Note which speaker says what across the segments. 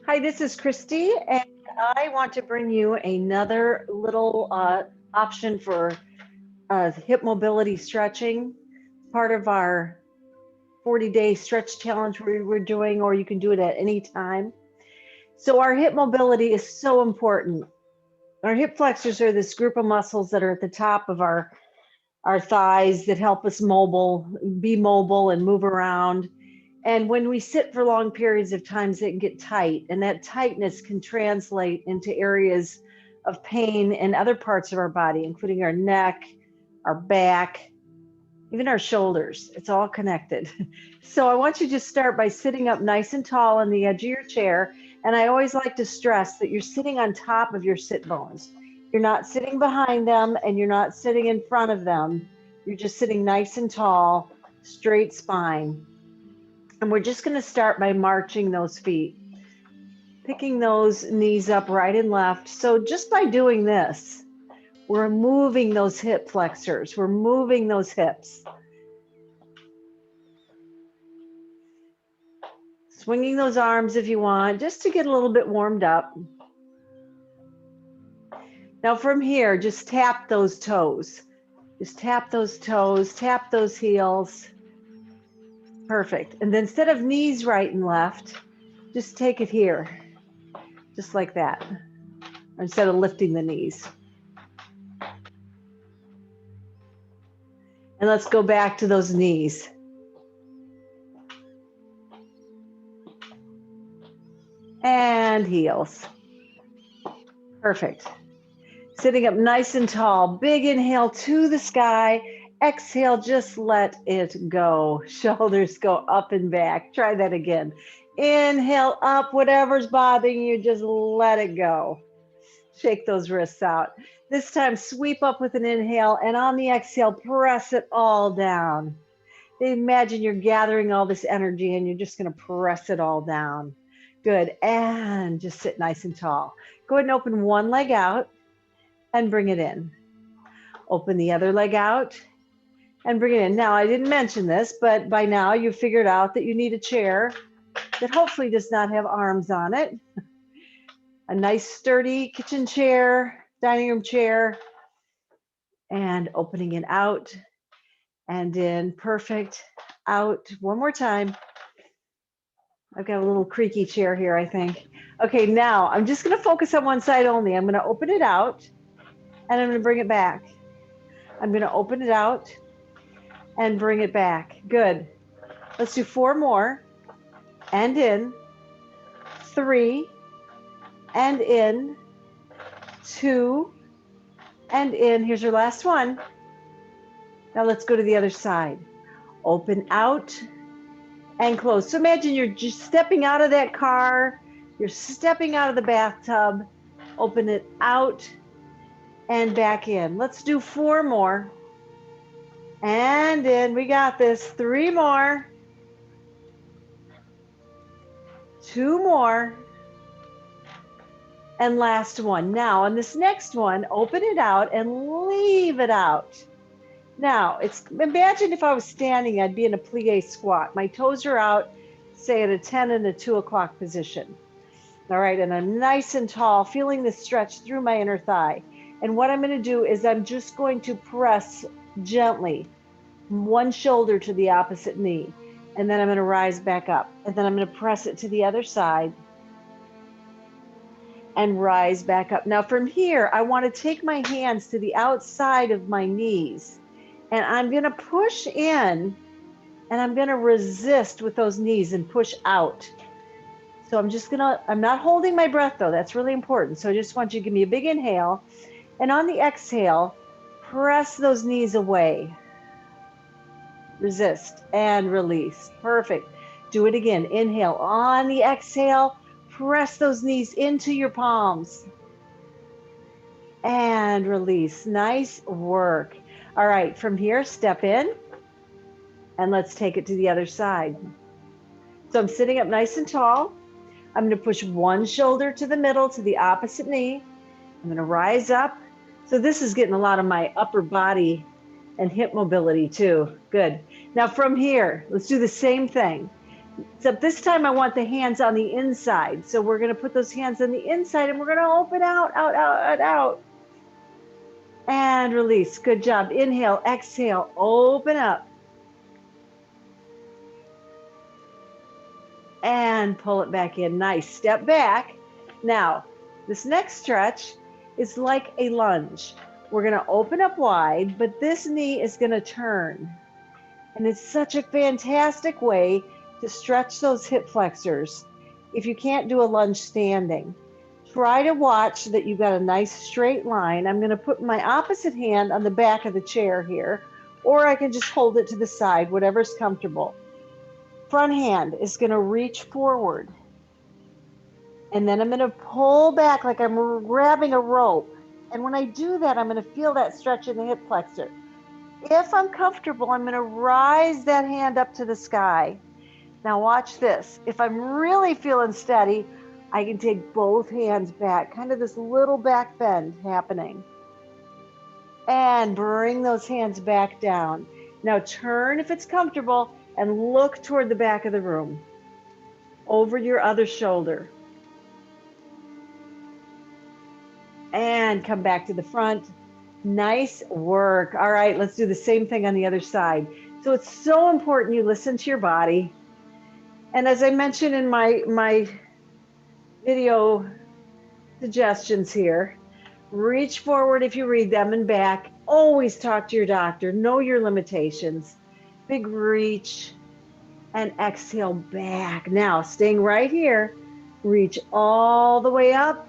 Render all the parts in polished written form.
Speaker 1: Hi, this is Christy, and I want to bring you another little option for hip mobility stretching, part of our 40-day stretch challenge we're doing, or you can do it at any time. So our hip mobility is so important. Our hip flexors are this group of muscles that are at the top of our thighs that help us be mobile and move around. And when we sit for long periods of times, it can get tight, and that tightness can translate into areas of pain in other parts of our body, including our neck, our back, even our shoulders. It's all connected. So I want you to start by sitting up nice and tall on the edge of your chair. And I always like to stress that you're sitting on top of your sit bones. You're not sitting behind them and you're not sitting in front of them. You're just sitting nice and tall, straight spine. And we're just going to start by marching those feet, picking those knees up right and left. So just by doing this, we're moving those hip flexors. We're moving those hips. Swinging those arms if you want, just to get a little bit warmed up. Now from here, just tap those toes. Just tap those toes, tap those heels. Perfect. And then instead of knees right and left, just take it here, just like that, instead of lifting the knees. And let's go back to those knees. And heels. Perfect. Sitting up nice and tall. Big inhale to the sky. Exhale, just let it go. Shoulders go up and back. Try that again. Inhale up, whatever's bothering you, just let it go. Shake those wrists out. This time, sweep up with an inhale, and on the exhale, press it all down. Imagine you're gathering all this energy and you're just going to press it all down. Good. And just sit nice and tall. Go ahead and open one leg out and bring it in. Open the other leg out and bring it in. Now, I didn't mention this, but by now you've figured out that you need a chair that hopefully does not have arms on it. A nice sturdy kitchen chair, dining room chair, and opening it out and in. Perfect. Out. One more time. I've got a little creaky chair here, I think. Okay, now I'm just going to focus on one side only. I'm going to open it out and I'm going to bring it back. I'm going to open it out and bring it back. Good. Let's do 4 more. And in. 3. And in. 2. And in. Here's your last one. Now let's go to the other side. Open out and close. So imagine you're just stepping out of that car. You're stepping out of the bathtub. Open it out and back in. Let's do 4 more. And in. We got this. 3 more. 2 more. And last one. Now on this next one, open it out and leave it out. Now, imagine if I was standing, I'd be in a plie squat. My toes are out, say at a 10 and a 2 o'clock position. All right, and I'm nice and tall, feeling the stretch through my inner thigh. And what I'm going to do is I'm just going to press gently one shoulder to the opposite knee. And then I'm going to rise back up. And then I'm going to press it to the other side and rise back up. Now from here, I want to take my hands to the outside of my knees. And I'm going to push in and I'm going to resist with those knees and push out. So I'm not holding my breath though. That's really important. So I just want you to give me a big inhale. And on the exhale, press those knees away. Resist and release. Perfect. Do it again. Inhale. On the exhale, press those knees into your palms. And release. Nice work. All right, from here, step in, and let's take it to the other side. So I'm sitting up nice and tall. I'm going to push one shoulder to the middle, to the opposite knee. I'm going to rise up. So this is getting a lot of my upper body and hip mobility too. Good. Now from here, let's do the same thing. Except this time I want the hands on the inside. So we're gonna put those hands on the inside and we're gonna open out, out, out, out, out. And release, good job. Inhale, exhale, open up. And pull it back in, nice, step back. Now, this next stretch is like a lunge. We're gonna open up wide, but this knee is gonna turn. And it's such a fantastic way to stretch those hip flexors if you can't do a lunge standing. Try to watch that you've got a nice straight line. I'm gonna put my opposite hand on the back of the chair here, or I can just hold it to the side, whatever's comfortable. Front hand is gonna reach forward. And then I'm gonna pull back like I'm grabbing a rope. And when I do that, I'm gonna feel that stretch in the hip flexor. If I'm comfortable, I'm gonna rise that hand up to the sky. Now watch this. If I'm really feeling steady, I can take both hands back, kind of this little back bend happening. And bring those hands back down. Now turn if it's comfortable and look toward the back of the room, over your other shoulder. And come back to the front. Nice work. All right, let's do the same thing on the other side. So it's so important you listen to your body. And as I mentioned in my video suggestions here, reach forward if you read them and back. Always talk to your doctor. Know your limitations. Big reach and exhale back. Now, staying right here, reach all the way up,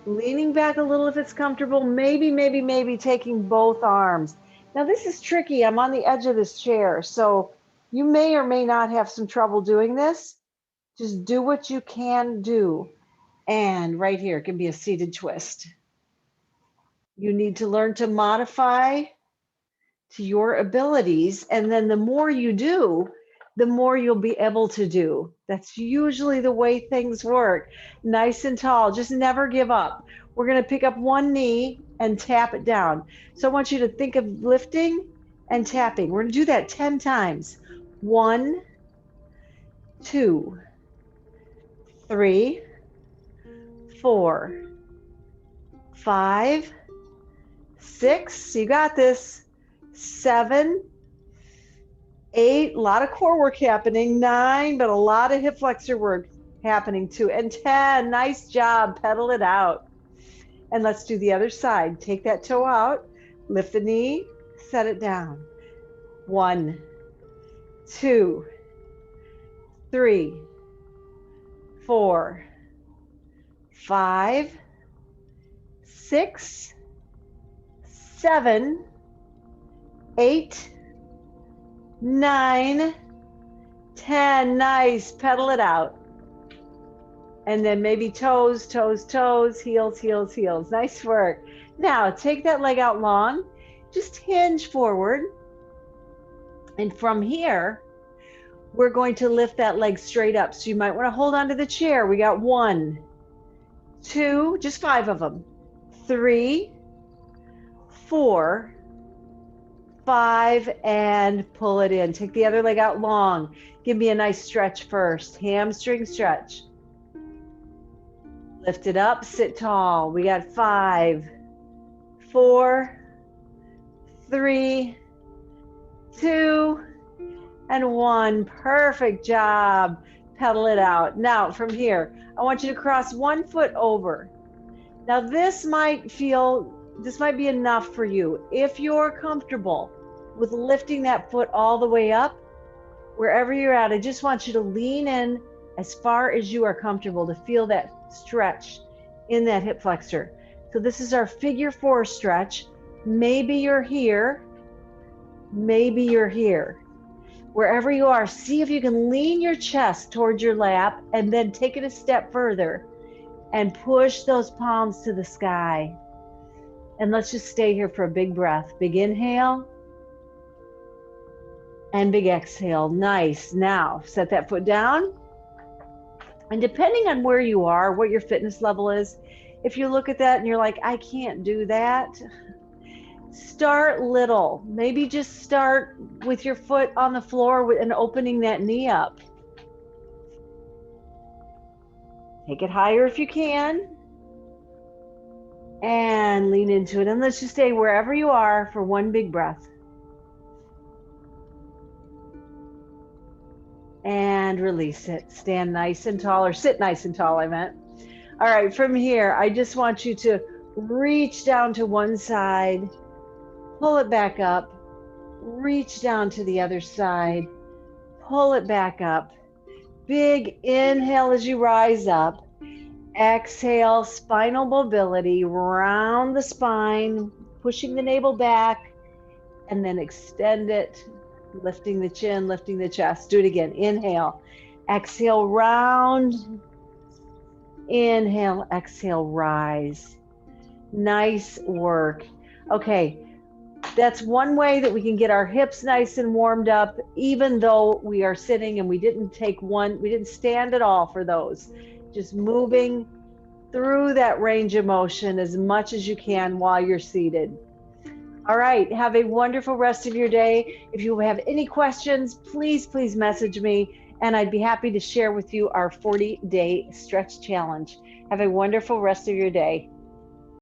Speaker 1: leaning back a little if it's comfortable, maybe taking both arms. Now this is tricky. I'm on the edge of this chair, so you may or may not have some trouble doing this. Just do what you can do. And right here, it can be a seated twist. You need to learn to modify to your abilities, and then the more you do, the more you'll be able to do. That's usually the way things work. Nice and tall, just never give up. We're gonna pick up one knee and tap it down. So I want you to think of lifting and tapping. We're gonna do that 10 times. 1, 2, 3, 4, 5, 6, you got this, 7, 8, a lot of core work happening, 9, but a lot of hip flexor work happening too, and 10, nice job, pedal it out. And let's do the other side. Take that toe out, lift the knee, set it down. 1, 2, 3, 4, 5, 6, 7, 8, 9, 10, nice, pedal it out. And then maybe toes, toes, toes, heels, heels, heels. Nice work. Now take that leg out long, just hinge forward. And from here, we're going to lift that leg straight up. So you might want to hold on to the chair. We got 1, 2, just 5 of them, 3, 4, 5, and pull it in. Take the other leg out long. Give me a nice stretch first. Hamstring stretch. Lift it up, sit tall. We got 5, 4, 3, 2, and 1. Perfect job. Pedal it out. Now from here, I want you to cross one foot over. Now this might be enough for you. If you're comfortable with lifting that foot all the way up, wherever you're at, I just want you to lean in as far as you are comfortable to feel that stretch in that hip flexor. So this is our figure 4 stretch. Maybe you're here, maybe you're here. Wherever you are, see if you can lean your chest towards your lap and then take it a step further and push those palms to the sky. And let's just stay here for a big breath. Big inhale and big exhale. Nice. Now set that foot down. And depending on where you are, what your fitness level is, if you look at that and you're like, I can't do that, start little. Maybe just start with your foot on the floor and opening that knee up. Take it higher if you can. And lean into it. And let's just stay wherever you are for one big breath. And release it. Stand nice and tall, or sit nice and tall, I meant. All right, from here, I just want you to reach down to one side, pull it back up, reach down to the other side, pull it back up. Big inhale as you rise up. Exhale, spinal mobility, round the spine, pushing the navel back, and then extend it, lifting the chin, lifting the chest. Do it again. Inhale, exhale, round. Inhale, exhale, rise. Nice work. Okay, that's one way that we can get our hips nice and warmed up, even though we are sitting and we didn't stand at all for those. Just moving through that range of motion as much as you can while you're seated. All right, have a wonderful rest of your day. If you have any questions, please message me, and I'd be happy to share with you our 40-day stretch challenge. Have a wonderful rest of your day.